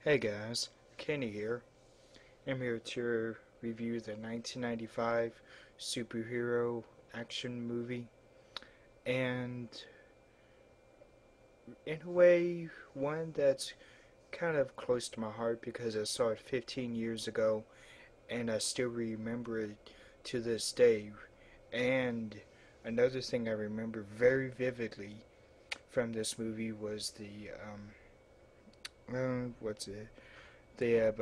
Hey guys, Kane here. I'm here to review the 1995 superhero action movie, and in a way, one that's kind of close to my heart because I saw it 15 years ago and I still remember it to this day. And another thing I remember very vividly from this movie was what's it? The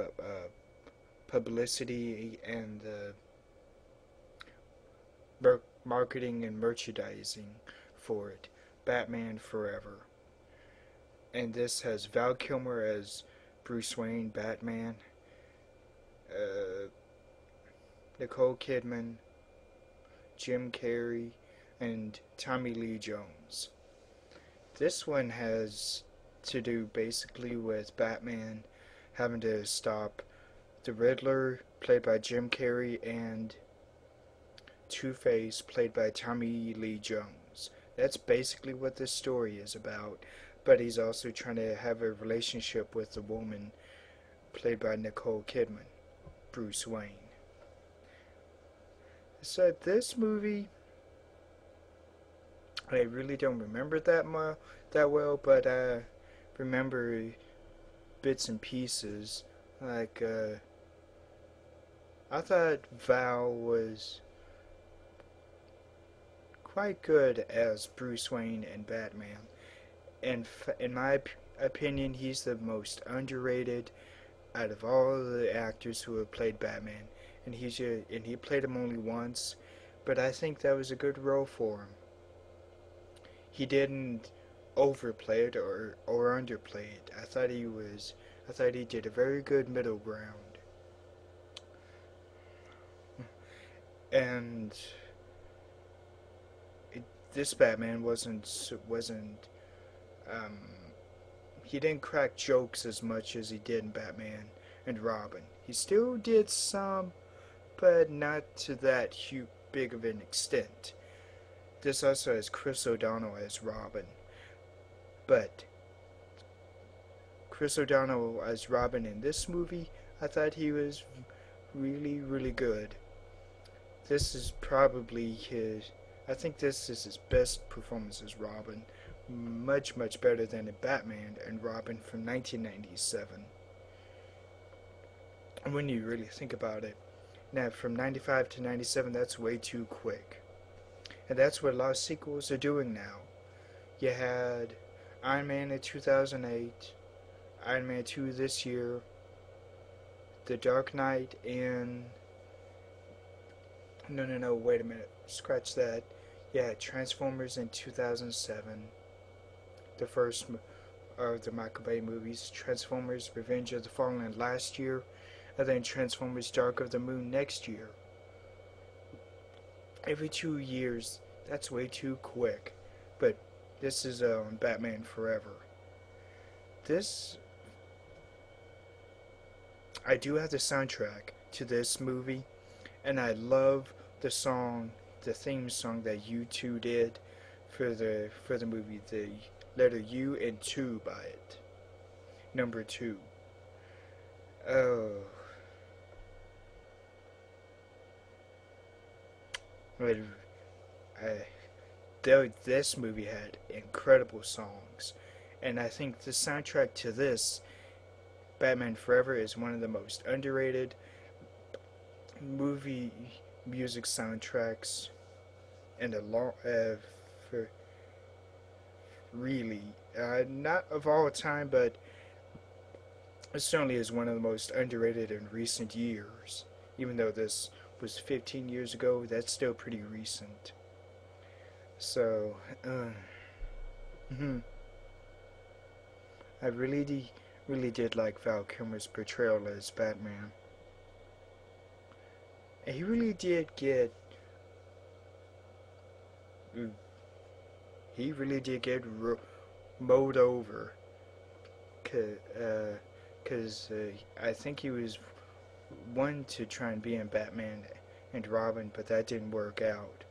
publicity and the marketing and merchandising for it. Batman Forever. And this has Val Kilmer as Bruce Wayne, Batman, uh, Nicole Kidman, Jim Carrey, and Tommy Lee Jones. This one has to do basically with Batman having to stop the Riddler, played by Jim Carrey, and Two-Face, played by Tommy Lee Jones. That's basically what this story is about, but he's also trying to have a relationship with the woman, played by Nicole Kidman, Bruce Wayne. So this movie, I really don't remember that well, but I remember bits and pieces. Like, I thought Val was quite good as Bruce Wayne and Batman. And in my opinion, he's the most underrated out of all the actors who have played Batman. And he played him only once, but I think that was a good role for him. He didn't overplay it or underplay it. I thought he did a very good middle ground. And this Batman wasn't um, he didn't crack jokes as much as he did in Batman and Robin. He still did some, but not to that big of an extent. This also has Chris O'Donnell as Robin, but Chris O'Donnell as Robin in this movie, I thought he was really good. This is probably his. I think this is his best performance as Robin. Much better than in Batman and Robin from 1997. And when you really think about it, now from 95 to 97, that's way too quick. And that's what a lot of sequels are doing now. You had Iron Man in 2008, Iron Man 2 this year, The Dark Knight in. No, wait a minute. Scratch that. Yeah, Transformers in 2007. The first of the Michael Bay movies. Transformers Revenge of the Fallen last year. And then Transformers Dark of the Moon next year. Every 2 years. That's way too quick. But this is Batman Forever. This. I do have the soundtrack to this movie. And I love the theme song that U2 did for the movie, the letter U and 2 by it. Number 2. Oh. This movie had incredible songs, and I think the soundtrack to this, Batman Forever, is one of the most underrated movie music soundtracks and for really not of all time, but it certainly is one of the most underrated in recent years. Even though this was 15 years ago, that's still pretty recent. So, I really did like Val Kilmer's portrayal as Batman. And he really did get mowed over, cause I think he was one to try and be in Batman and Robin, but that didn't work out.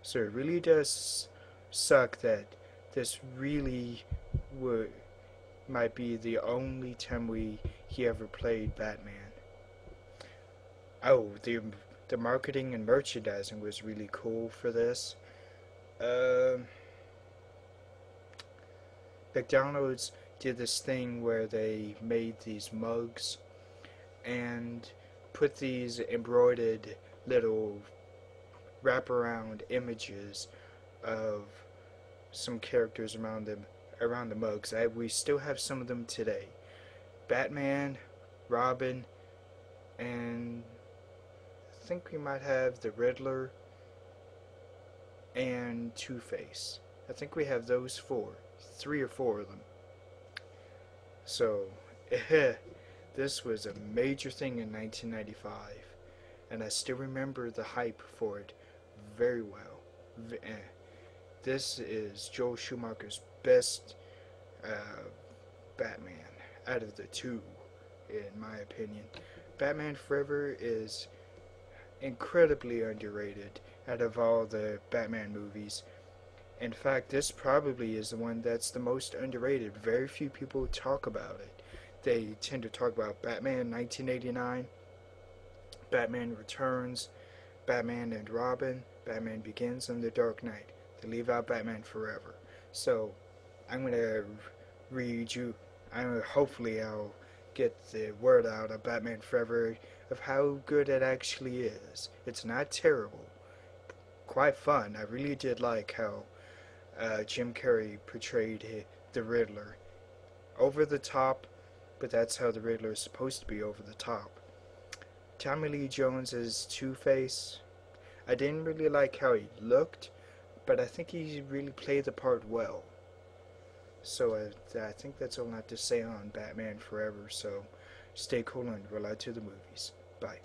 So it really does suck that this really would might be the only time he ever played Batman. Oh, the marketing and merchandising was really cool for this. McDonald's did this thing where they made these mugs and put these embroidered little wraparound images of some characters around the mugs. We still have some of them today. Batman, Robin, and I think we might have the Riddler and Two-Face. I think we have those four. 3 or 4 of them. So, this was a major thing in 1995, and I still remember the hype for it very well. This is Joel Schumacher's best Batman out of the two, in my opinion. Batman Forever is incredibly underrated out of all the Batman movies. In fact, this probably is the one that's the most underrated. Very few people talk about it. They tend to talk about Batman 1989, Batman Returns, Batman and Robin, Batman Begins, and The Dark Knight. They leave out Batman Forever. So, I'm going to read you, hopefully I'll get the word out of Batman Forever of how good it actually is. It's not terrible. Quite fun. I really did like how Jim Carrey portrayed the Riddler. Over the top, but that's how the Riddler is supposed to be, over the top. Tommy Lee Jones as Two-Face. I didn't really like how he looked, but I think he really played the part well. So I think that's all I have to say on Batman Forever. So stay cool and roll out to the movies. Bye.